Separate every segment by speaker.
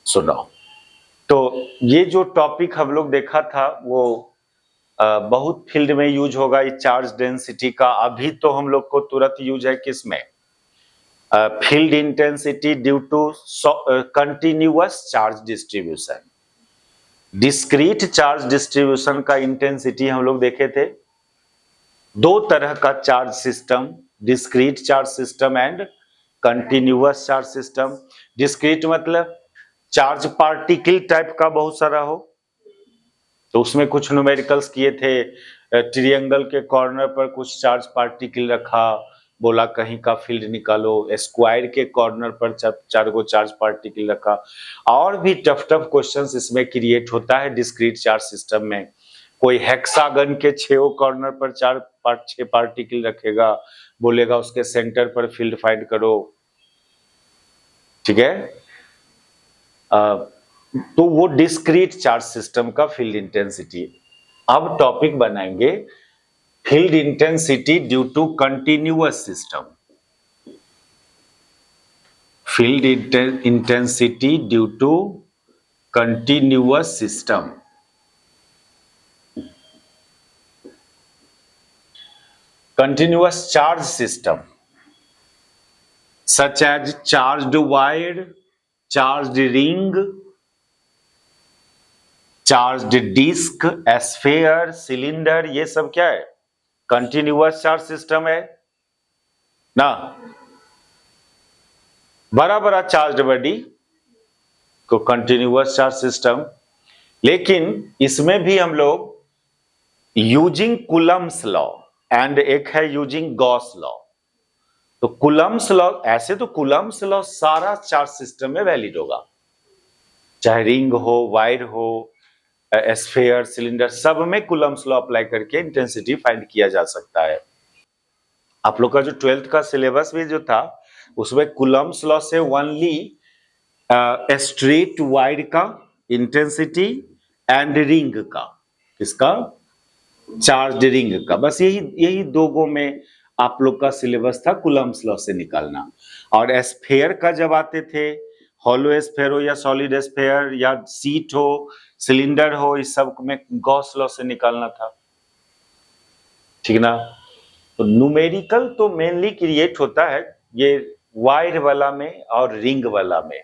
Speaker 1: सुनो, तो ये जो टॉपिक हम लोग देखा था वो बहुत फील्ड में यूज होगा, ये चार्ज डेंसिटी का। अभी तो हम लोग को तुरंत यूज है किसमें? Field intensity due to continuous charge distribution. Discrete charge distribution का इंटेंसिटी हम लोग देखे थे। दो तरह का charge system, discrete charge system and continuous charge system. Discrete मतलब चार्ज पार्टिकल टाइप का बहुत सारा हो, तो उसमें कुछ न्यूमेरिकल्स किए थे। ट्रायंगल के कॉर्नर पर कुछ चार्ज पार्टिकल रखा, बोला कहीं का फील्ड निकालो। स्क्वायर के कॉर्नर पर चार गो चार्ज पार्टिकल रखा। और भी टफ टफ क्वेश्चंस इसमें क्रिएट होता है डिस्क्रीट चार्ज सिस्टम में। कोई हेक्सागन के 6 कॉर्नर पर 6 पार्टिकल रखेगा, बोलेगा उसके सेंटर पर फील्ड फाइंड करो। ठीक है, तो वो डिस्क्रीट चार्ज सिस्टम का फील्ड इंटेंसिटी। अब टॉपिक बनाएंगे field intensity due to continuous system. Field intensity due to continuous system. Continuous charge system such as charged wire, charged ring, charged disc, sphere, cylinder, ये सब क्या है? Continuous charge system है ना। बड़ा बड़ा चार्ज बॉडी को कंटिन्यूअस चार्ज सिस्टम। लेकिन इसमें भी हम लोग यूजिंग कूलम्स लॉ एंड एक है यूजिंग गॉस लॉ। तो कूलम्स लॉ, ऐसे तो कूलम्स लॉ सारा चार्ज सिस्टम में वैलिड होगा, चाहे रिंग हो, वायर हो, स्फीयर, सिलेंडर, सब में कूलम्स लॉ अप्लाई करके इंटेंसिटी फाइंड किया जा सकता है। आप लोग का जो 12th का सिलेबस भी जो था उसमें कूलम्स लॉ से ओनली स्ट्रेट वायर का इंटेंसिटी एंड रिंग का, किसका? चार्ज रिंग का, बस यही दो गो में आप लोग का सिलेबस था कूलम्स लॉ से निकालना। और स्फीयर का जब आते थे, हॉलो स्फीयर हो या सॉलिड स्फीयर या सीट हो, सिलेंडर हो, इस सब में गॉस लॉ से निकालना था। ठीक ना। तो न्यूमेरिकल तो मेनली क्रिएट होता है ये वायर वाला में और रिंग वाला में।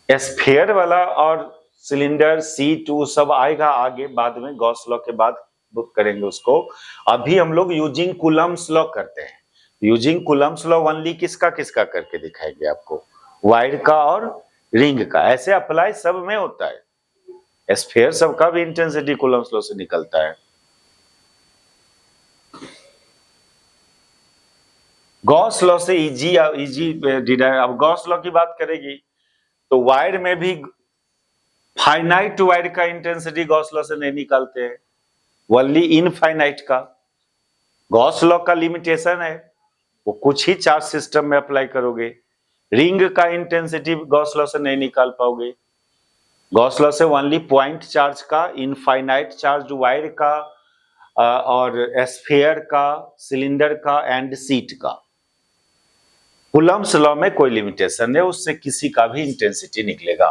Speaker 1: स्फीयर वाला और सिलेंडर, सीट, वो सब आएगा आगे बाद में, गॉस लॉ के बाद बुक करेंगे उसको। अभी हम लोग यूजिंग कूलम्स लॉ करते हैं। यूजिंग कूलम्स लॉ ओनली किसका किसका करके दिखाएंगे आपको? वायर का और रिंग का। ऐसे अप्लाई सब में होता है। स्फीयर सबका भी इंटेंसिटी कूलम्स लॉ से निकलता है। गॉस लॉ से इजी डिराइव। अब गॉस लॉ की बात करेगी तो वायर में भी फाइनाइट वायर का इंटेंसिटी गॉस लॉ से नहीं निकालते हैं, ओनली इनफाइनाइट का। गॉस लॉ का लिमिटेशन है, वो कुछ ही चार्ज सिस्टम में अप्लाई करोगे। रिंग का इंटेंसिटी गॉस लॉ से नहीं निकाल पाओगे। गॉस लॉ से ओनली पॉइंट चार्ज का, इनफाइनाइट चार्ज वायर का, और स्फीयर का, सिलेंडर का एंड सीट का। कूलम्स लॉ में कोई लिमिटेशन है, उससे किसी का भी इंटेंसिटी निकलेगा।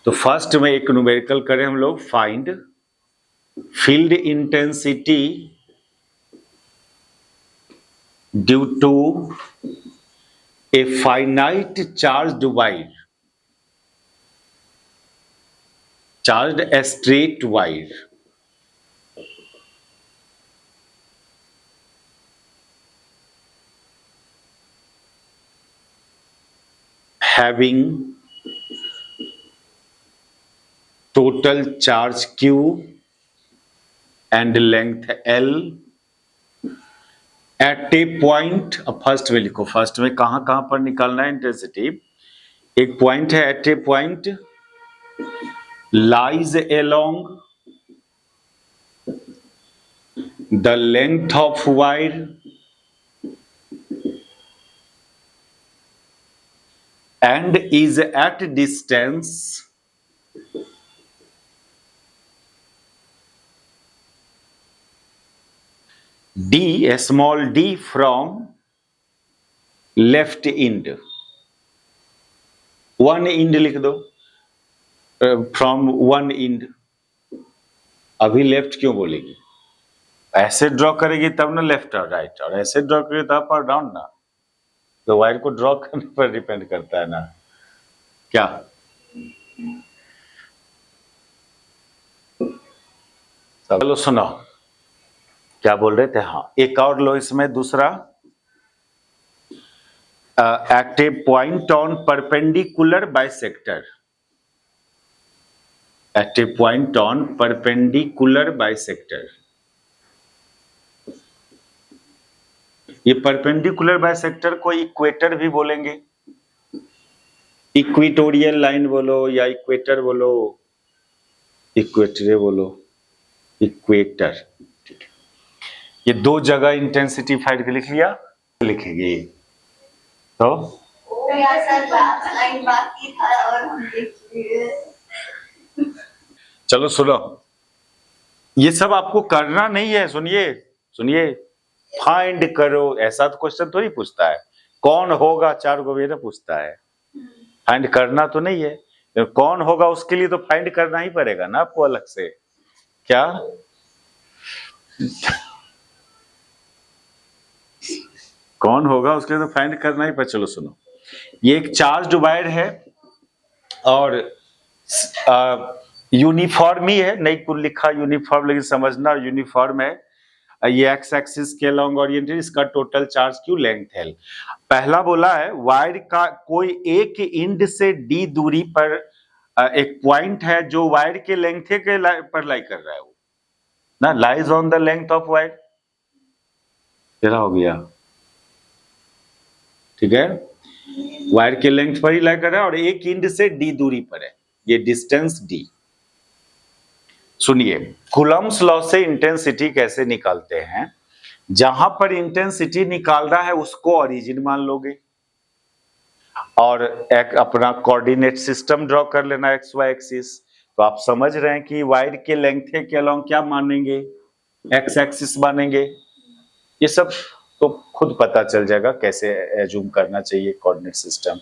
Speaker 1: तो फर्स्ट में एक न्यूमेरिकल करें हम लोग, find field intensity due to a finite charged wire, charged straight wire, having total charge Q and length L at a point। अब फर्स्ट में लिखो, फर्स्ट में कहां कहां पर निकालना है इंटेंसिटी। एक पॉइंट है, at a point lies along the length of wire and is at distance d, small d, from left end। One end लिख दो, फ्रॉम वन इंड। अभी लेफ्ट क्यों बोलेगी? ऐसे ड्रॉ करेगी तब ना लेफ्ट और राइट, और ऐसे ड्रॉ करेगी तब अप और डाउन ना। तो वायर को ड्रॉ करने पर डिपेंड करता है ना क्या। चलो सुनो क्या बोल रहे थे। हाँ, एक और लो इसमें दूसरा, at a point on perpendicular bisector, at a point on perpendicular bisector। ये परपेंडिकुलर बाइसेक्टर को इक्वेटर भी बोलेंगे, इक्विटोरियल लाइन बोलो या इक्वेटर बोलो, इक्वेटर बोलो, इक्वेटर। ये दो जगह इंटेंसिटी फाइंड लिख लिया, लिखेंगे तो चलो सुनो, ये सब आपको करना नहीं है। सुनिए सुनिए, फाइंड करो, ऐसा तो क्वेश्चन थोड़ी पूछता है कौन होगा, 4 को भी ना पूछता है। फाइंड करना तो नहीं है, तो कौन होगा उसके लिए तो फाइंड करना ही पड़ेगा ना आपको अलग से। क्या कौन होगा उसके लिए तो फाइंड करना ही पड़ेगा। चलो सुनो, ये एक चार्ज वायर है और यूनिफॉर्म ही है, नहीं कुछ लिखा यूनिफॉर्म, लेकिन समझना यूनिफॉर्म है। ये एक्स एक्सिस के लॉन्ग ओरिएंटेड, इसका टोटल चार्ज क्यू लेंथ है। पहला बोला है वायर का कोई एक इंड से डी दूरी पर एक पॉइंट है जो वायर के लेंथ के पर लाई कर रहा है, वो ना lies on the length of wire. तेरा हो गया, ठीक है, वायर के लेंथ पर ही लाई कर रहा है और एक इंड से डी दूरी पर है, ये डिस्टेंस डी। सुनिए, कूलम्ब्स लॉ से इंटेंसिटी कैसे निकालते हैं। जहां पर इंटेंसिटी निकाल रहा है उसको ओरिजिन मान लोगे और एक अपना कोऑर्डिनेट सिस्टम ड्रॉ कर लेना एक्स वाई एक्सिस। तो आप समझ रहे हैं कि वायर के लेंथ के अलोंग क्या मानेंगे, एक्स एक्सिस मानेंगे। ये सब तो खुद पता चल जाएगा कैसे एज्यूम करना चाहिए कोऑर्डिनेट सिस्टम।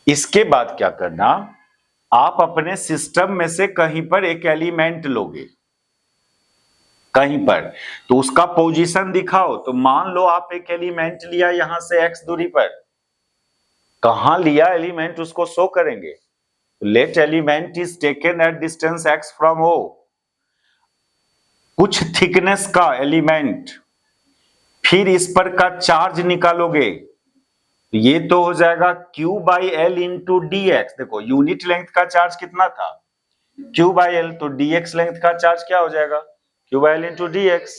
Speaker 1: इसके बाद क्या करना, आप अपने सिस्टम में से कहीं पर एक एलिमेंट लोगे, कहीं पर, तो उसका पोजीशन दिखाओ। तो मान लो आप एक एलिमेंट लिया यहां से एक्स दूरी पर, कहां लिया एलिमेंट उसको शो करेंगे। Let element is taken at distance x from O, कुछ थिकनेस का एलिमेंट, फिर इस पर का चार्ज निकालोगे। ये तो हो जाएगा Q by L into D x. देखो यूनिट लेंथ का चार्ज कितना था, Q बाई एल, तो dx लेंथ का चार्ज क्या हो जाएगा, Q by L into D x.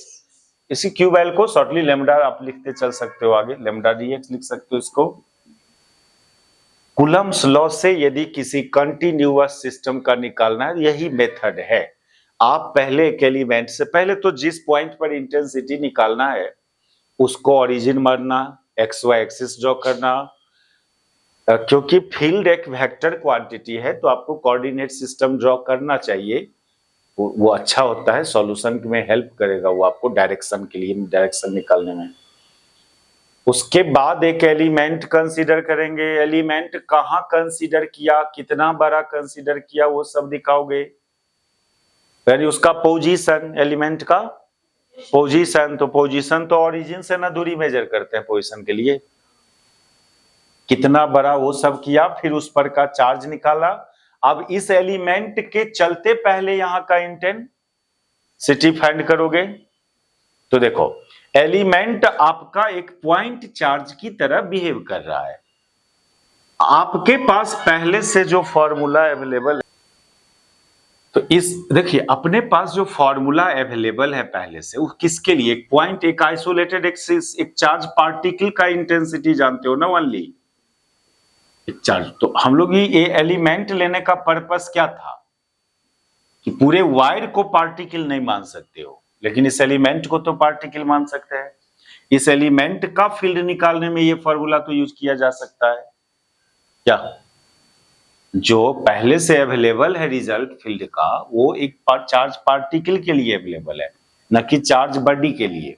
Speaker 1: इसी Q बाई एल को शॉर्टली लेमडा आप लिखते चल सकते हो, आगे लेमडा dx लिख सकते हो इसको। कूलम्ब्स लॉ से यदि किसी कंटिन्यूअस सिस्टम का निकालना है, यही मेथड है। आप पहले एक एलिमेंट से, पहले तो जिस पॉइंट पर इंटेंसिटी निकालना है उसको ओरिजिन मानना, एक्स वाई एक्सिस ड्रॉ करना, क्योंकि फील्ड एक वेक्टर क्वांटिटी है तो आपको कोऑर्डिनेट सिस्टम ड्रॉ करना चाहिए। वो अच्छा होता है, सॉल्यूशन में हेल्प करेगा वो आपको डायरेक्शन के लिए, डायरेक्शन निकालने में। उसके बाद एक एलिमेंट कंसीडर करेंगे। एलिमेंट कहां कंसीडर किया, कितना बड़ा कंसीडर किया, वो सब दिखाओगे। यानी उसका पोजीशन, एलिमेंट का पोजीशन, तो पोजीशन तो ओरिजिन से ना दूरी मेजर करते हैं पोजीशन के लिए, कितना बड़ा वो सब किया, फिर उस पर का चार्ज निकाला। अब इस एलिमेंट के चलते पहले यहां का इंटेंसिटी फाइंड करोगे। तो देखो एलिमेंट आपका एक पॉइंट चार्ज की तरह बिहेव कर रहा है, आपके पास पहले से जो फॉर्मूला अवेलेबल है, तो इस देखिए अपने पास जो फॉर्मूला अवेलेबल है पहले से, वो किसके लिए, एक पॉइंट, एक आइसोलेटेड एक्सिस, एक चार्ज पार्टिकल का इंटेंसिटी जानते हो ना, ओनली एक चार्ज। तो हम लोग ये एलिमेंट लेने का पर्पस क्या था कि पूरे वायर को पार्टिकल नहीं मान सकते हो, लेकिन इस एलिमेंट को तो पार्टिकल मान सकते हैं। इस एलिमेंट का फील्ड निकालने में ये फॉर्मूला तो यूज किया जा सकता है। क्या जो पहले से अवेलेबल है रिजल्ट फील्ड का, वो एक चार्ज पार्टिकल के लिए अवेलेबल है, न कि चार्ज बॉडी के लिए।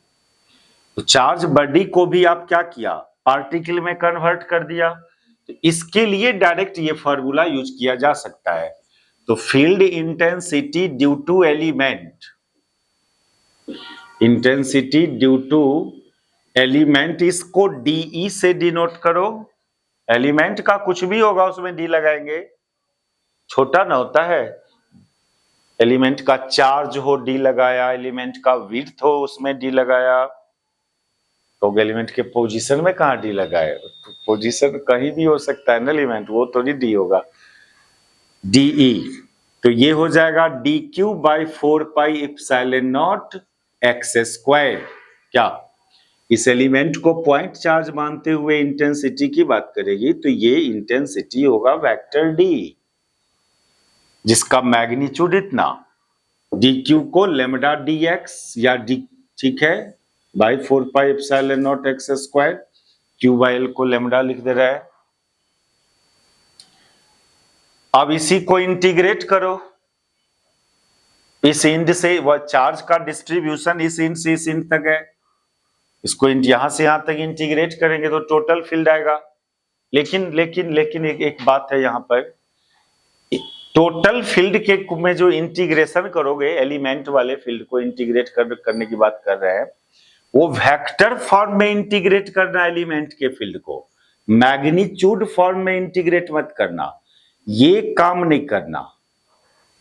Speaker 1: तो चार्ज बॉडी को भी आप क्या किया, पार्टिकल में कन्वर्ट कर दिया। तो इसके लिए डायरेक्ट ये फॉर्मूला यूज किया जा सकता है। तो field intensity due to element, intensity due to element, इसको डीई से डिनोट करो। एलिमेंट का कुछ भी होगा उसमें डी लगाएंगे, छोटा ना होता है। एलिमेंट का चार्ज हो डी लगाया, एलिमेंट का विड्थ हो उसमें डी लगाया। तो एलिमेंट के पोजीशन में कहाँ डी लगाए? तो पोजीशन कहीं भी हो सकता है ना एलिमेंट, वो तो नहीं डी होगा, डीई। तो ये हो जाएगा d q by 4πε0 x square. क्या इस एलिमेंट को पॉइंट चार्ज मानते हुए इंटेंसिटी की बात करेगी, तो ये इंटेंसिटी होगा वेक्टर डी, जिसका मैग्नीट्यूड इतना, डी क्यू को लेमडा डी एक्स या डी, ठीक है, by 4πε0 x square, q by l को लेमडा लिख दे रहा है। अब इसी को इंटीग्रेट करो, इस इंड से, वह चार्ज का डिस्ट्रीब्यूशन इस इंड से इस इंड तक है, इसको यहां से यहां तक इंटीग्रेट करेंगे तो टोटल फील्ड आएगा। लेकिन लेकिन लेकिन एक बात है यहां पर, टोटल फील्ड के में जो इंटीग्रेशन करोगे, एलिमेंट वाले फील्ड को इंटीग्रेट करने की बात कर रहे हैं, वो वेक्टर फॉर्म में इंटीग्रेट करना एलिमेंट के फील्ड को, मैग्नीट्यूड फॉर्म में इंटीग्रेट मत करना, ये काम नहीं करना।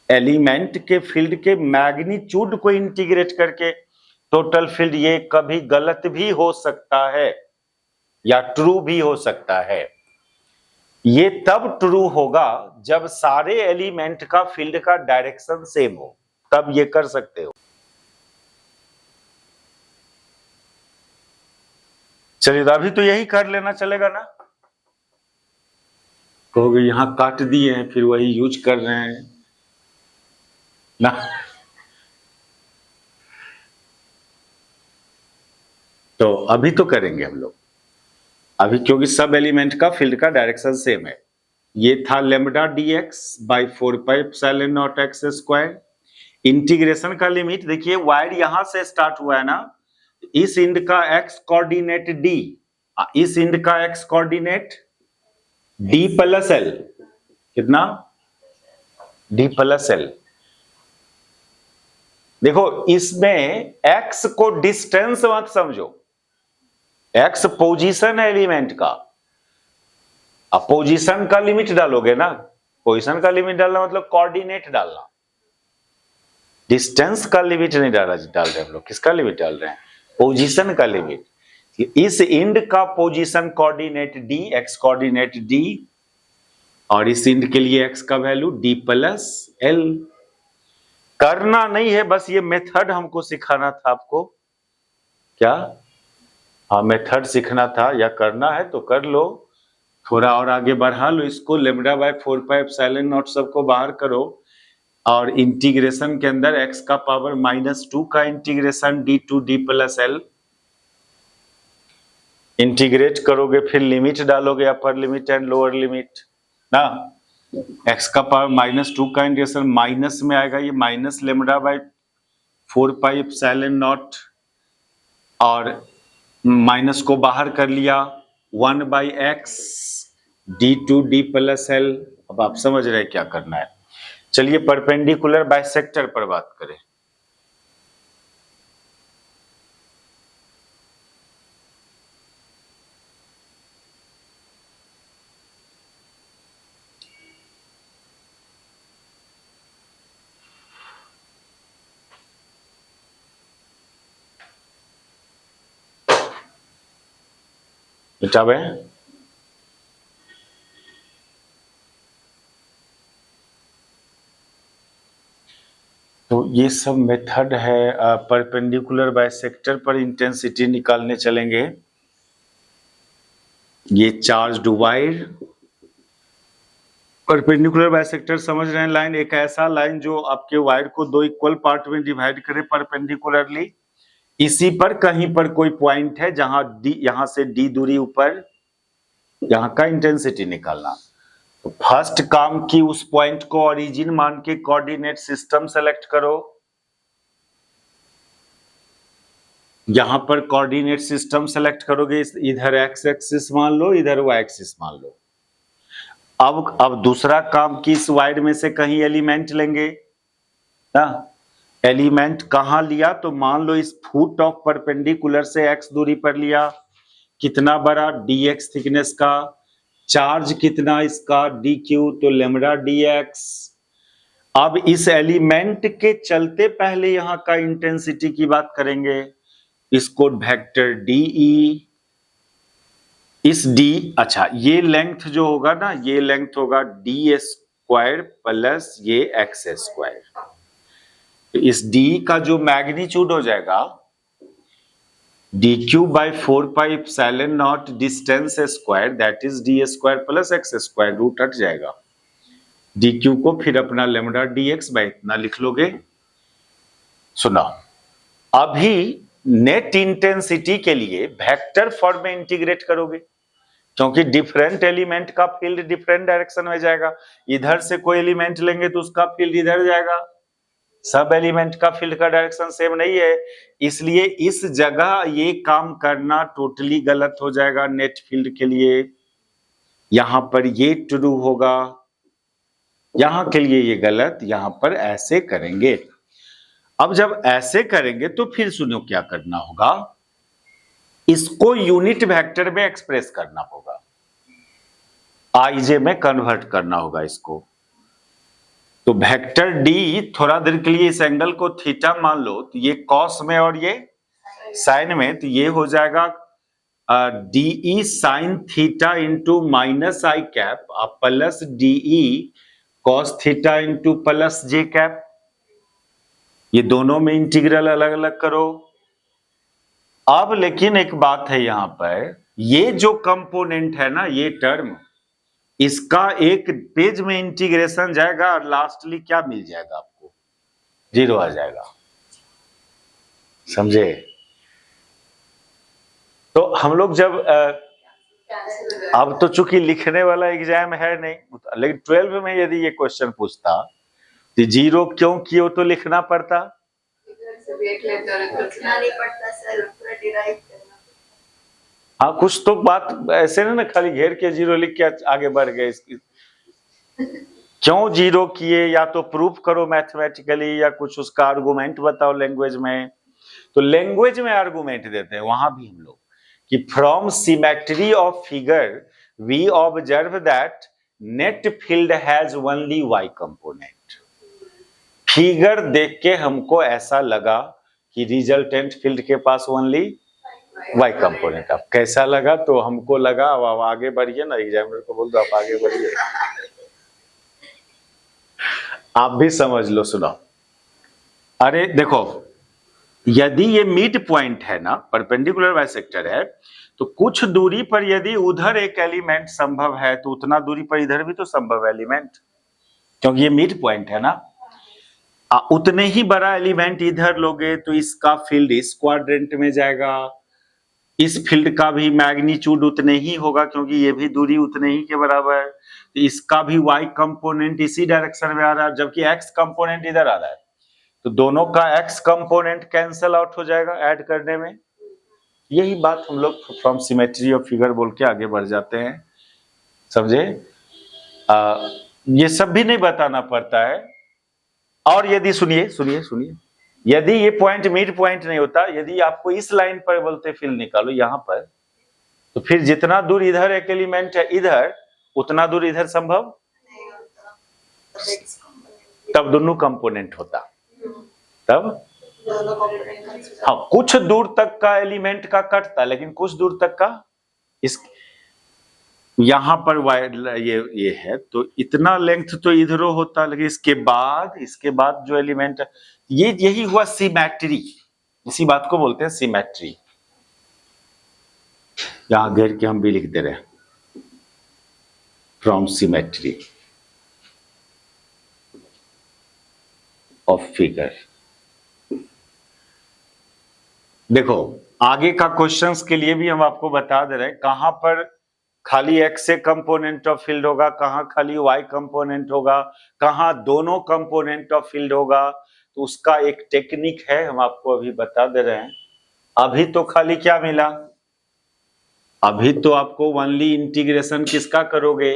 Speaker 1: एलिमेंट के फील्ड के मैग्नीट्यूड को इंटीग्रेट करके टोटल फील्ड, ये कभी गलत भी हो सकता है या ट्रू भी हो सकता है। ये तब ट्रू होगा जब सारे एलिमेंट का फील्ड का डायरेक्शन सेम हो, तब ये कर सकते हो। चलिए अभी तो यही कर लेना चलेगा ना। कहोगे यहां काट दिए हैं फिर वही यूज कर रहे हैं ना। तो अभी तो करेंगे हम लोग, अभी क्योंकि सब एलिमेंट का फील्ड का डायरेक्शन सेम है। ये था lambda d x by 4πε0 x square. Integration का लिमिट देखिए, वायर यहां से स्टार्ट हुआ है ना, इस इंड का एक्स कोऑर्डिनेट डी, इस इंड का x coordinate d plus l, कितना? D plus l. देखो इसमें x को डिस्टेंस मत समझो, x पोजीशन है एलिमेंट का। अब पोजीशन का लिमिट डालोगे ना, पोजीशन का लिमिट डालना मतलब कोऑर्डिनेट डालना, डिस्टेंस का लिमिट नहीं डाल रहे हम लोग। किसका लिमिट डाल रहे हैं? पोजीशन का लिमिट। इस इंड का position coordinate D, x coordinate D, और इस इंड के लिए x का वैल्यू d प्लस एल। करना नहीं है, बस ये मेथड हमको सिखाना था आपको। क्या? हाँ, मेथड सीखना था, या करना है तो कर लो, थोड़ा और आगे बढ़ा लो इसको। लेमडा बाय 4πε0 सबको बाहर करो, और इंटीग्रेशन के अंदर x का पावर -2 का integration d to d plus l integrate करोगे, फिर लिमिट डालोगे, upper limit and lower limit ना। x का पावर -2 का इंटीग्रेशन माइनस में आएगा, ये माइनस लेमडा बाय 4πε0, और माइनस को बाहर कर लिया, 1/x d to d plus l. अब आप समझ रहे क्या करना है। चलिए परपेंडिकुलर बाइसेक्टर पर बात करें। मिटावे तो ये सब मेथड है। परपेंडिकुलर बाइसेक्टर पर इंटेंसिटी निकालने चलेंगे। ये चार्ज वायर, परपेंडिकुलर बाइसेक्टर समझ रहे हैं। लाइन एक ऐसा लाइन जो आपके वायर को दो इक्वल पार्ट में डिवाइड करे परपेंडिकुलरली। इसी पर कहीं पर कोई पॉइंट है जहां डी, यहां से डी दूरी ऊपर, यहां का इंटेंसिटी निकालना। तो फर्स्ट काम की उस पॉइंट को ओरिजिन मान के कोऑर्डिनेट सिस्टम सेलेक्ट करो। यहां पर कोऑर्डिनेट सिस्टम सेलेक्ट करोगे, इधर एक्स एक्सिस मान लो, इधर वाई एक्सिस मान लो। अब दूसरा काम कि इस वायर में से कहीं एलिमेंट लेंगे ना। एलिमेंट कहां लिया, तो मान लो इस फुट ऑफ परपेंडिकुलर से x दूरी पर लिया, कितना बड़ा, dx थिकनेस का, चार्ज कितना इसका, dq, तो लेमडा dx। अब इस एलिमेंट के चलते पहले यहां का इंटेंसिटी की बात करेंगे, इसको वेक्टर dE, इस d, अच्छा ये लेंथ जो होगा ना, ये लेंथ होगा डी स्क्वायर प्लस ये एक्स स्क्वायर। तो इस d का जो मैग्नीट्यूड हो जाएगा dq by 4πε0 distance square, that is d square plus x square, root हट जाएगा, dq को फिर अपना लेमडा dx बाई इतना लिख लोगे। सुना, अभी नेट इंटेंसिटी के लिए वेक्टर फॉर्म में इंटीग्रेट करोगे, क्योंकि डिफरेंट एलिमेंट का फील्ड डिफरेंट डायरेक्शन में जाएगा। इधर से कोई एलिमेंट लेंगे तो उसका फील्ड इधर जाएगा, सब एलिमेंट का फील्ड का डायरेक्शन सेम नहीं है, इसलिए इस जगह ये काम करना टोटली गलत हो जाएगा नेट फील्ड के लिए। यहां पर ये ट्रू होगा, यहां के लिए ये गलत, यहां पर ऐसे करेंगे। अब जब ऐसे करेंगे तो फिर सुनो क्या करना होगा, इसको यूनिट वेक्टर में एक्सप्रेस करना होगा, आईजे में कन्वर्ट करना होगा इसको। तो वेक्टर डी, थोड़ा देर के लिए इस एंगल को थीटा मान लो, तो ये कॉस में और ये साइन में, तो ये हो जाएगा d e sine theta into minus i cap plus d e cos theta into plus j cap. ये दोनों में इंटीग्रल अलग अलग करो। अब लेकिन एक बात है यहां पर, ये जो कंपोनेंट है ना, ये टर्म, इसका एक पेज में इंटीग्रेशन जाएगा और लास्टली क्या मिल जाएगा आपको, जीरो आ जाएगा, समझे। तो हम लोग जब अब तो चूंकि लिखने वाला एग्जाम है नहीं, लेकिन 12 में यदि ये क्वेश्चन पूछता तो जीरो क्यों किए तो लिखना पड़ता। हाँ, कुछ तो बात ऐसे ना खाली घेर के जीरो लिख के आगे बढ़ गए, इसकी क्यों जीरो किए, या तो प्रूफ करो मैथमेटिकली, या कुछ उसका आर्गुमेंट बताओ लैंग्वेज में। तो लैंग्वेज में आर्गुमेंट देते हैं वहां भी हम लोग कि from symmetry of figure we observe that net field has only y component. Figure देख के हमको ऐसा लगा कि रिजल्टेंट फील्ड के पास ओनली वाई कंपोनेंट। अब कैसा लगा, तो हमको लगा, अब आगे बढ़िए ना, एग्जामिनर को बोल दो आप आगे बढ़िए, आप भी समझ लो। सुनो, अरे देखो, यदि ये मिड पॉइंट है ना, परपेंडिकुलर बाइसेक्टर है, तो कुछ दूरी पर यदि उधर एक एलिमेंट संभव है तो उतना दूरी पर इधर भी तो संभव है एलिमेंट, क्योंकि ये मिड पॉइंट है ना। उतने ही बड़ा एलिमेंट इधर लोगे तो इसका फील्ड इस क्वाड्रेंट में जाएगा, इस फील्ड का भी मैग्नीट्यूड उतने ही होगा, क्योंकि ये भी दूरी उतने ही के बराबर है, तो इसका भी y कंपोनेंट इसी डायरेक्शन में आ रहा है, जबकि x कंपोनेंट इधर आ रहा है, तो दोनों का x कंपोनेंट कैंसिल आउट हो जाएगा ऐड करने में। यही बात हम लोग फ्रॉम सिमेट्री ऑफ फिगर बोल के आगे बढ़ जाते हैं, समझे। ये सब भी नहीं बताना पड़ता है। और यदि सुनिए सुनिए सुनिए, यदि ये पॉइंट मिड पॉइंट नहीं होता, यदि आपको इस लाइन पर बोलते फील्ड निकालो यहां पर, तो फिर जितना दूर इधर एक एलिमेंट है इधर, उतना दूर इधर संभव नहीं होता, तब दोनों कंपोनेंट होता, तब हाँ कुछ दूर तक का एलिमेंट का कटता, लेकिन कुछ दूर तक का इस यहां पर ये है, तो इतना लेंथ तो इधरों होता, लेकिन इसके बाद जो एलिमेंट, ये यही हुआ सिमेट्री, इसी बात को बोलते हैं सिमेट्री। यहां घेर के हम भी लिख दे रहे हैं, फ्रॉम सिमेट्री ऑफ फिगर। देखो आगे का क्वेश्चंस के लिए भी हम आपको बता दे रहे हैं, कहां पर खाली x से कंपोनेंट ऑफ फील्ड होगा, कहां खाली y कंपोनेंट होगा, कहां दोनों कंपोनेंट ऑफ फील्ड होगा, तो उसका एक टेक्निक है, हम आपको अभी बता दे रहे हैं। अभी तो खाली क्या मिला, अभी तो आपको ओनली इंटीग्रेशन किसका करोगे,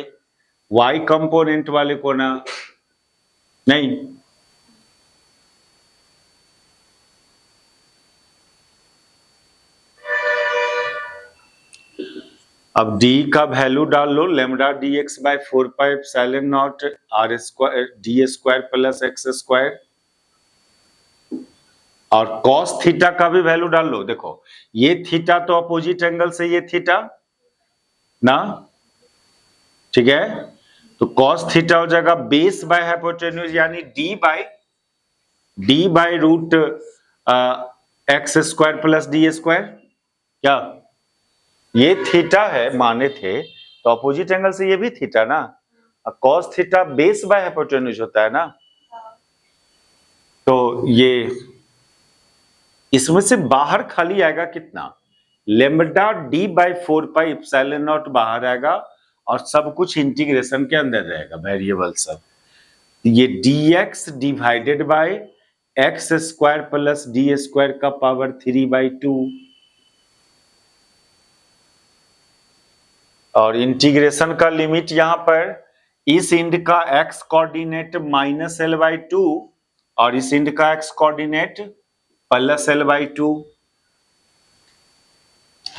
Speaker 1: वाई कंपोनेंट वाले को ना, नहीं, अब d का वैल्यू डाल लो, lambda dx by 4 pi epsilon naught r square d square plus x square, और cos थीटा का भी वैल्यू डाल लो। देखो ये थीटा तो अपोजिट एंगल से ये थीटा ना, ठीक है, तो cos थीटा हो जाएगा बेस बाय हाइपोटेन्यूज यानी d by root x square plus d square. क्या ये थीटा है, माने थे तो अपोजिट एंगल से ये भी थीटा ना, cos theta base by hypotenuse होता है ना, तो ये इसमें से बाहर खाली आएगा कितना, lambda d by 4 pi epsilon naught बाहर आएगा और सब कुछ इंटीग्रेशन के अंदर रहेगा, वेरिएबल सब। ये dx divided by x square plus d square का पावर 3/2, और इंटीग्रेशन का लिमिट यहां पर इस इंड का x कोऑर्डिनेट -l/2 और इस इंड का x कोऑर्डिनेट +l/2,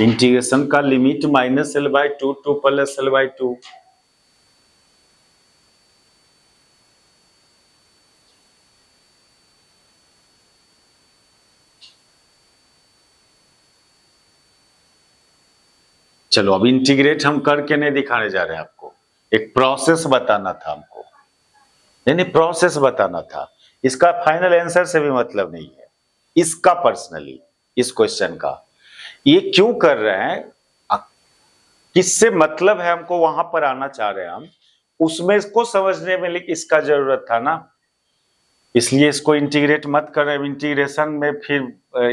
Speaker 1: इंटीग्रेशन का लिमिट -l/2 टू +l/2। चलो अब इंटीग्रेट हम करके नहीं दिखाने जा रहे हैं आपको, एक प्रोसेस बताना था हमको, यानी प्रोसेस बताना था। इसका फाइनल आंसर से भी मतलब नहीं है, इसका पर्सनली इस क्वेश्चन का ये क्यों कर रहे हैं, किससे मतलब है हमको, वहां पर आना चाह रहे हैं हम, उसमें इसको समझने में लेकिन इसका जरूरत था ना, इसलिए इसको इंटीग्रेट मत करें। इंटीग्रेशन में फिर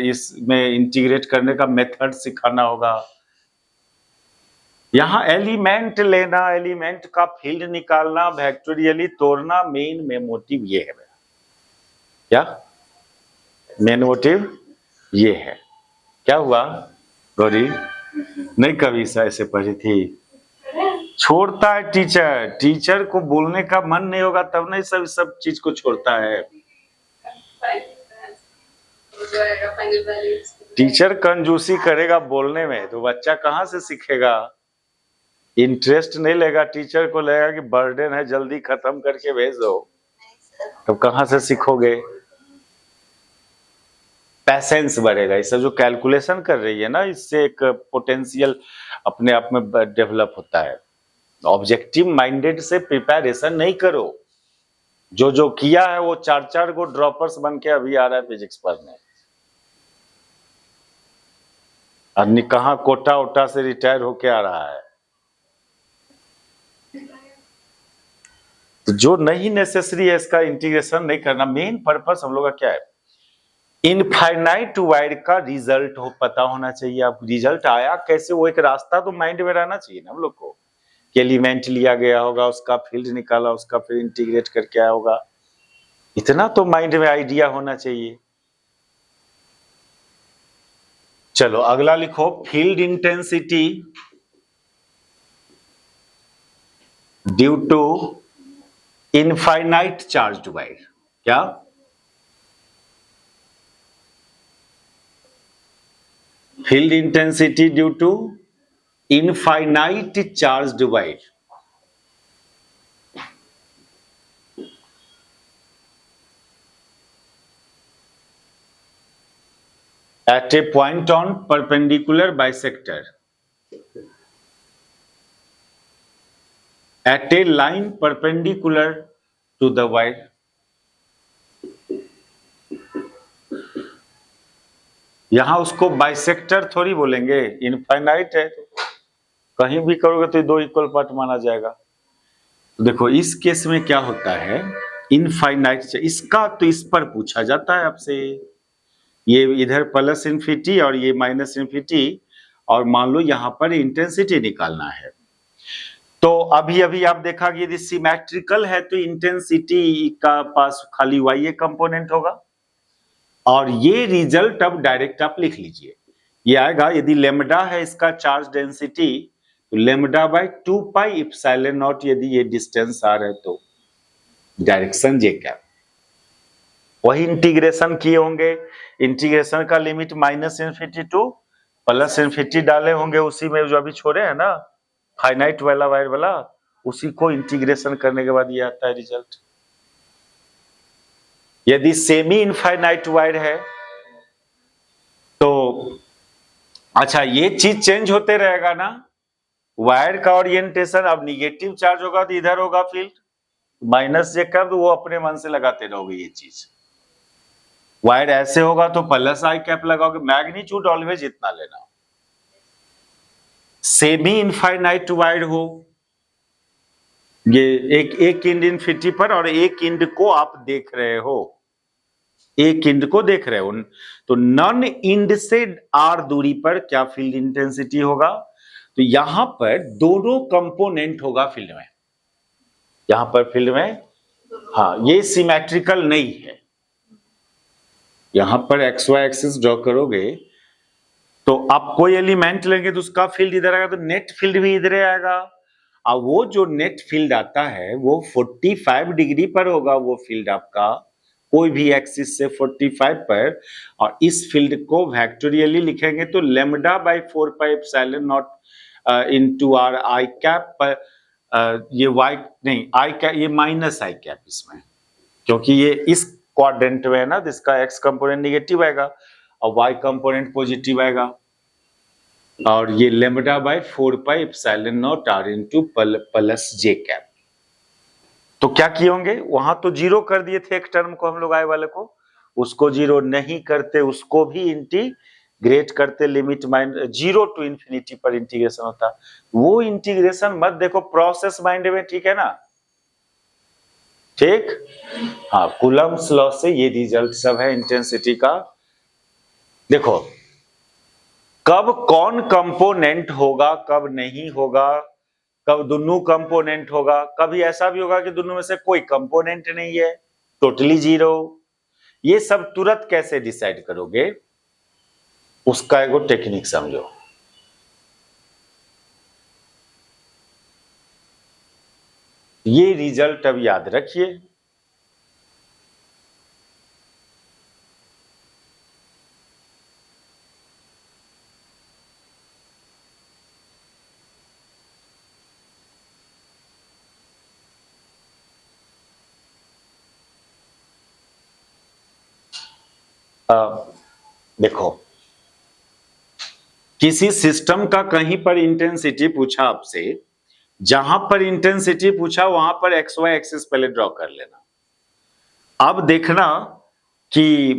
Speaker 1: इसमें इंटीग्रेट करने का मेथड सिखाना होगा। यहां एलिमेंट लेना, एलिमेंट का फील्ड निकालना, वेक्टोरियली तोड़ना, मेन में मोटिव ये है। क्या मेन मोटिव ये है। क्या हुआ गौरी, नहीं कभी ऐसे पढ़ी थी, छोड़ता है टीचर, टीचर को बोलने का मन नहीं होगा तब नहीं सब चीज को छोड़ता है। टीचर कंजूसी करेगा बोलने में तो बच्चा कहां से सीखेगा, इंटरेस्ट नहीं लेगा, टीचर को लगेगा कि बर्डन है जल्दी खत्म करके भेज दो, तो कहां से सीखोगे। पैसेंस बढ़ेगा, इससे जो कैलकुलेशन कर रही है ना, इससे एक पोटेंशियल अपने आप में डेवलप होता है। ऑब्जेक्टिव माइंडेड से प्रिपरेशन नहीं करो, जो जो किया है वो 4-4 को ड्रॉपर्स बन के अभी आ रहा है फिजिक्स पढ़ने, आदमी कहाँ कोटा ओटा से रिटायर होके आ रहा है। तो जो नहीं नेसेसरी है इसका इंटीग्रेशन नहीं करना। मेन पर्पस हम लोग का क्या है, इनफाइनाइट वाइड का रिजल्ट हो पता होना चाहिए। आप रिजल्ट आया कैसे, वो एक रास्ता तो माइंड में रहना चाहिए ना हम लोग को, कि एलिमेंट लिया गया होगा, उसका फील्ड निकाला, उसका फिर इंटीग्रेट करके आया होगा, इतना तो माइंड में आइडिया होना चाहिए। चलो अगला लिखो, field intensity due to infinite charge wire. क्या field intensity due to infinite charge wire. at a point on perpendicular bisector, at a line perpendicular to the wire, यहां उसको बाइसेक्टर थोड़ी बोलेंगे, इनफाइनाइट है तो कहीं भी करोगे तो 2 इक्वल पार्ट माना जाएगा। तो देखो इस केस में क्या होता है, इनफाइनाइट, इसका तो इस पर पूछा जाता है आपसे, ये इधर प्लस इन्फिनिटी और ये माइनस इन्फिनिटी, और मान लो यहां पर इंटेंसिटी निकालना है। तो अभी अभी आप देखा कि यदि सिमेट्रिकल है तो इंटेंसिटी का पास खाली y कंपोनेंट होगा, और ये रिजल्ट अब डायरेक्ट आप लिख लीजिए, ये आएगा यदि लेमडा है इसका चार्ज डेंसिटी तो lambda by 2 pi epsilon not यदि ये डिस्टेंस आर है तो डायरेक्शन जे कैप। वही इंटीग्रेशन किए होंगे, इंटीग्रेशन का लिमिट -∞ टू +∞ डाले होंगे, उसी में जो अभी छोड़े हैं ना फाइनाइट वाला वायर वाला, उसी को इंटीग्रेशन करने के बाद ये आता है रिजल्ट। यदि सेमी इनफाइनाइट वायर है तो अच्छा ये चीज चेंज होते रहेगा ना, वायर का ओरिएंटेशन अब निगेटिव चार्ज होगा तो इधर होगा फील्ड, माइनस जे कैप, तो वो अपने मन से लगाते रहोगे ये चीज। वायर ऐसे होगा तो प्लस आई कैप लगाओगे, मैग्नीट्यूड ऑलवेज इतना लेना। सेमी इनफाइनाइट वायर हो, ये एक इंड इनफिनिटी पर और एक इंड को आप देख रहे हो, एक इंड को देख रहे हो, तो नॉन इंड से आर दूरी पर क्या फील्ड इंटेंसिटी होगा, तो यहां पर दोनों कंपोनेंट होगा फील्ड में, यहां पर फील्ड में, हाँ ये सिमेट्रिकल नहीं है। यहां पर एक्स वाई एक्सिस ड्रॉ करोगे तो आप कोई एलिमेंट लेंगे तो उसका फील्ड इधर आएगा, तो नेट फील्ड भी इधर आएगा, और वो जो नेट फील्ड आता है वो 45 डिग्री पर होगा, वो फील्ड आपका कोई भी एक्सिस से 45 पर, और इस फील्ड को वेक्टोरियली लिखेंगे तो lambda by 4 pi epsilon not into are I cap पर, ये वाई नहीं आई कैप, ये माइनस आई कैप इसमें, क्योंकि ये इस क्वाड्रेंट में है ना, इसका एक्स कंपोनेंट निगेटिव आएगा और वाई कंपोनेंट पॉजिटिव आएगा, और ये lambda by 4 pi epsilon naught r into plus j cap. तो क्या किए होंगे, वहां तो जीरो कर दिए थे एक टर्म को हम लोग आई वाले को, उसको जीरो नहीं करते, उसको भी इंटीग्रेट करते, लिमिट -0 टू इन्फिनिटी पर इंटीग्रेशन होता, वो इंटीग्रेशन मत देखो, प्रोसेस माइंड में, ठीक है ना, ठीक, हाँ कूलम्ब्स लॉ से ये रिजल्ट सब है इंटेंसिटी का। देखो कब कौन कंपोनेंट होगा कब नहीं होगा, कब दोनों कंपोनेंट होगा, कभी ऐसा भी होगा कि दोनों में से कोई कंपोनेंट नहीं है, टोटली जीरो, ये सब तुरंत कैसे डिसाइड करोगे, उसका एगो टेक्निक समझो। ये रिजल्ट अब याद रखिए। देखो किसी सिस्टम का कहीं पर इंटेंसिटी पूछा आपसे, जहां पर इंटेंसिटी पूछा वहां पर एक्स वाई एक्सिस पहले ड्रॉ कर लेना। अब देखना कि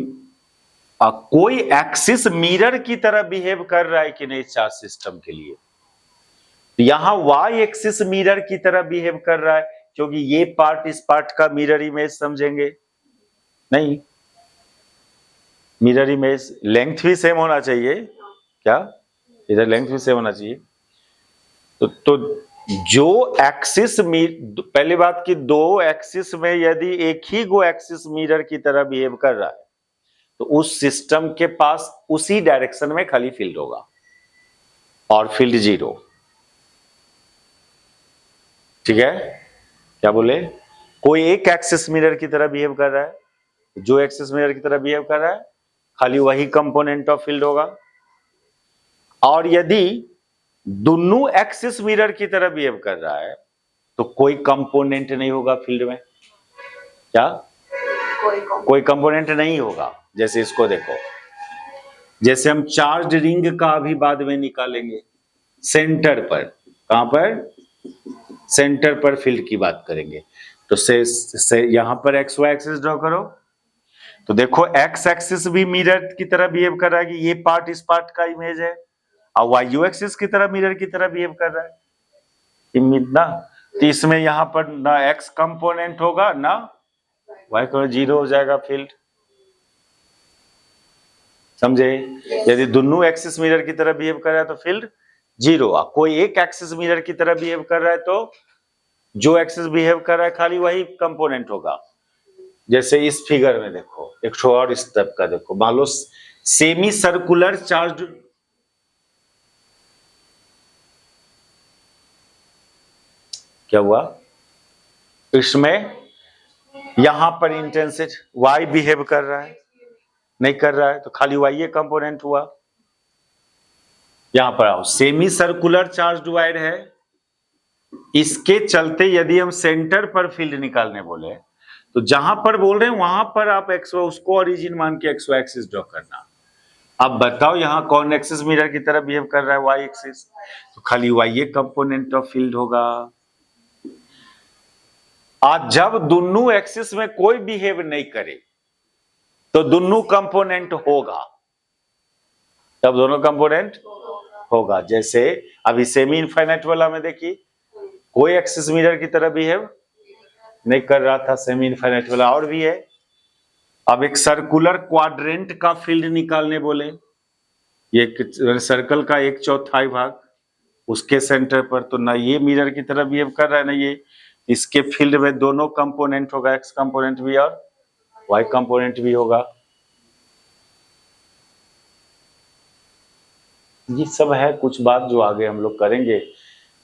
Speaker 1: कोई एक्सिस मिरर की तरह बिहेव कर रहा है कि नहीं चार्ज सिस्टम के लिए। यहां वाई एक्सिस मिरर की तरह बिहेव कर रहा है, क्योंकि ये पार्ट इस पार्ट का मिरर इमेज समझेंगे, नहीं मिरर इमेज लेंथ भी सेम होना चाहिए, क्या इधर लेंथ भी सेम होना चाहिए। तो जो एक्सिस पहली बात की दो एक्सिस में यदि एक ही गो एक्सिस मिरर की तरह बिहेव कर रहा है तो उस सिस्टम के पास उसी डायरेक्शन में खाली फील्ड होगा और फील्ड जीरो, ठीक है। क्या बोले, कोई एक एक्सिस मिरर की तरह बिहेव कर रहा है, जो एक्सिस मिरर की तरह बिहेव कर रहा है खाली वही कंपोनेंट ऑफ फील्ड होगा, और यदि दोनों एक्सिस मिरर की तरह बिहेव कर रहा है तो कोई कंपोनेंट नहीं होगा फील्ड में, क्या कोई कंपोनेंट नहीं होगा। जैसे इसको देखो, जैसे हम चार्ज रिंग का अभी बाद में निकालेंगे, सेंटर पर, कहां पर, सेंटर पर फील्ड की बात करेंगे, तो से यहां पर एक्स वाई एक्सिस ड्रॉ करो, तो देखो एक्स एक्सिस भी मिरर की तरह बिहेव कर रहा है कि ये पार्ट इस पार्ट का इमेज है, और वाई यू एक्सिस की तरह मिरर की तरह बिहेव कर रहा है इमेज ना, तो इसमें यहां पर ना एक्स कंपोनेंट होगा ना वाई को, जीरो हो जाएगा फील्ड, समझे। यदि दोनों एक्सिस मिरर की तरह बिहेव कर रहा है तो फील्ड जीरो, कोई एक एक्सिस मिरर की तरह बिहेव कर रहा है तो जो एक्सिस बिहेव कर रहा है खाली वही कंपोनेंट होगा। जैसे इस फिगर में देखो, एक ठो और इस टाइप का देखो, मान लो सेमी सर्कुलर चार्ज, क्या हुआ इसमें, यहां पर इंटेंसिटी y बिहेव कर रहा है, नहीं कर रहा है, तो खाली y ये कंपोनेंट हुआ। यहां पर आओ, सेमी सर्कुलर चार्ज वायर है, इसके चलते यदि हम सेंटर पर फील्ड निकालने बोले तो जहां पर बोल रहे हैं वहां पर आप एक्स उसको ओरिजिन मान के एक्स एक्सिस ड्रॉ करना। अब बताओ यहां कौन एक्सिस मिरर की तरह बिहेव कर रहा है, वाई एक्सिस, तो खाली वाई ये कंपोनेंट ऑफ फील्ड होगा। आज जब दोनों एक्सिस में कोई बिहेव नहीं करे तो दोनों कंपोनेंट होगा, तब दोनों कंपोनेंट होगा। जैसे अभी सेमी इनफाइनाइट वाला में देखिए कोई एक्सिस मिरर की तरह बिहेव नहीं कर रहा था, सेमी इनफाइनाइट वाला और भी है। अब एक सर्कुलर क्वाड्रेंट का फील्ड निकालने बोले, ये सर्कल का 1/4 भाग उसके सेंटर पर, तो ना ये मिरर की तरह बिहेव कर रहा है ना ये, इसके फील्ड में दोनों कंपोनेंट होगा, एक्स कंपोनेंट भी और वाई कंपोनेंट भी होगा। ये सब है कुछ बात जो आगे हम लोग करेंगे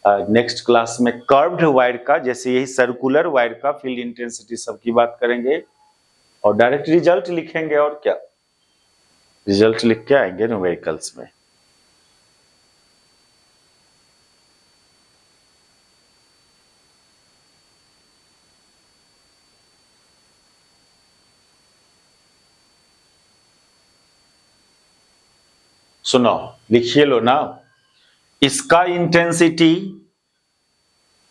Speaker 1: नेक्स्ट क्लास में। कर्व्ड वायर का, जैसे यही सर्कुलर वायर का फील्ड इंटेंसिटी सबकी बात करेंगे और डायरेक्ट रिजल्ट लिखेंगे, और क्या रिजल्ट लिख के आएंगे न्यूमेरिकल्स में। सुनो लिखिए लो ना, इसका इंटेंसिटी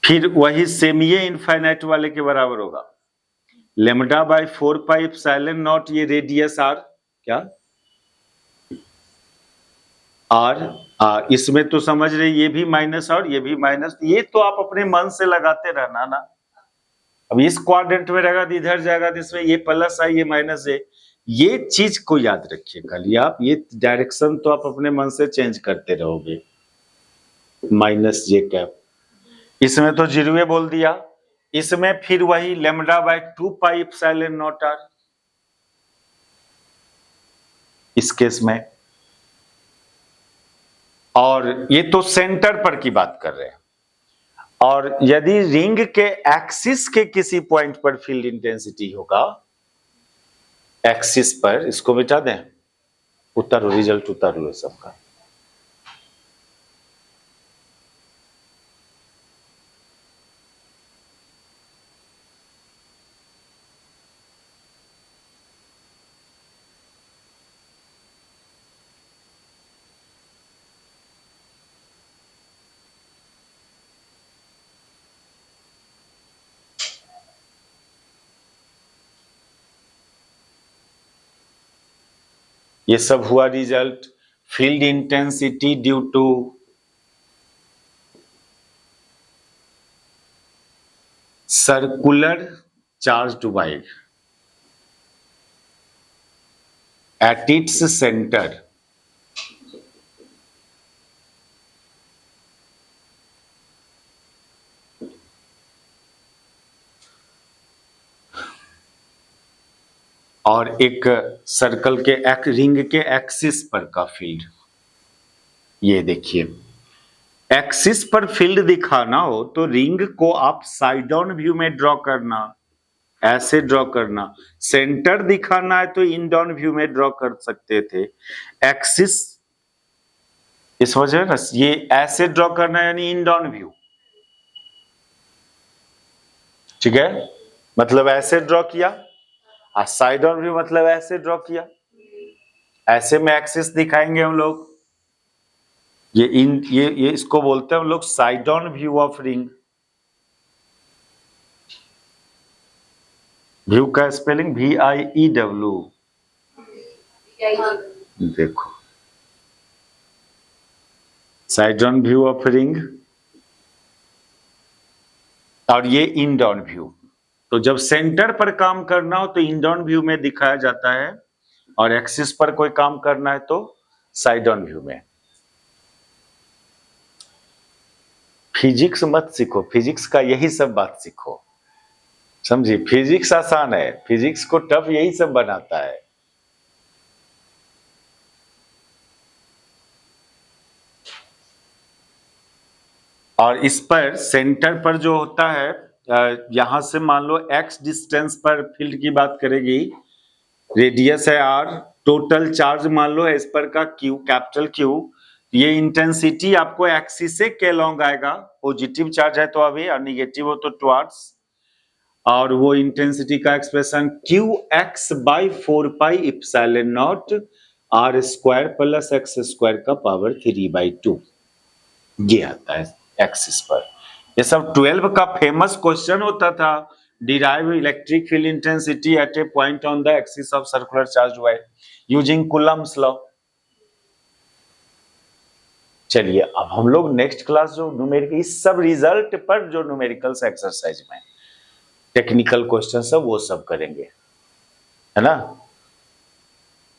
Speaker 1: फिर वही सेमीए इनफाइनाइट वाले के बराबर होगा, lambda by 4 pi epsilon not, ये रेडियस आर क्या आर, इसमें तो समझ रहे ये भी माइनस और ये भी माइनस, ये तो आप अपने मन से लगाते रहना ना। अब इस क्वाड्रेंट में रहेगा तो इधर जाएगा तो इसमें ये प्लस है ये माइनस है, ये चीज को याद रखिए खाली आप, ये डायरेक्शन तो आप अपने मन से चेंज करते रहोगे। माइनस जे कैप, इसमें तो जीरो बोल दिया, इसमें फिर वही lambda by 2 pi epsilon naught r इस केस में। और ये तो सेंटर पर की बात कर रहे हैं, और यदि रिंग के एक्सिस के किसी पॉइंट पर फील्ड इंटेंसिटी होगा, एक्सिस पर, इसको मिटा दें, उतारो रिजल्ट उतारो सबका। ये सब हुआ result, field intensity due to circular charged wire at its center और एक सर्कल के रिंग के एक्सिस पर का फील्ड। ये देखिए एक्सिस पर फील्ड दिखाना हो तो रिंग को आप साइड ऑन व्यू में ड्रॉ करना, ऐसे ड्रॉ करना। सेंटर दिखाना है तो इन डाउन व्यू में ड्रॉ कर सकते थे। एक्सिस इस वजह ना, ये ऐसे ड्रॉ करना है यानी इन डाउन व्यू, ठीक है, मतलब ऐसे ड्रॉ किया, और साइड ऑन व्यू मतलब ऐसे ड्रॉ किया। ऐसे में एक्सिस दिखाएंगे हम लोग, ये इसको बोलते हैं हम लोग side on view of ring. View का स्पेलिंग VIEW, देखो side on view of ring, और ये इन डाउन व्यू। तो जब सेंटर पर काम करना हो तो इन डाउन व्यू में दिखाया जाता है, और एक्सिस पर कोई काम करना है तो साइड ऑन व्यू में। फिजिक्स मत सीखो, फिजिक्स का यही सब बात सीखो, समझिए। फिजिक्स आसान है, फिजिक्स को टफ यही सब बनाता है। और और इस पर सेंटर पर जो होता है यहां से मान लो x डिस्टेंस पर फील्ड की बात करेगी, रेडियस है r, टोटल चार्ज मान लो है इस पर का q, कैपिटल Q। ये इंटेंसिटी आपको एक्सिस से के लॉन्ग आएगा, पॉजिटिव चार्ज है तो अवे और निगेटिव हो तो टुवर्ड्स, और वो इंटेंसिटी का expression qx by 4 pi epsilon not r square plus x square का पावर 3/2 ये आता है एक्सिस पर। ये सब 12 का फेमस क्वेश्चन होता था, derive electric field intensity at a point on the axis of circular charge wire using Coulomb's law. चलिए अब हम लोग नेक्स्ट क्लास जो न्यूमेरिकल, इस सब रिजल्ट पर जो न्यूमेरिकल्स एक्सरसाइज में टेक्निकल क्वेश्चन सब वो सब करेंगे, है ना।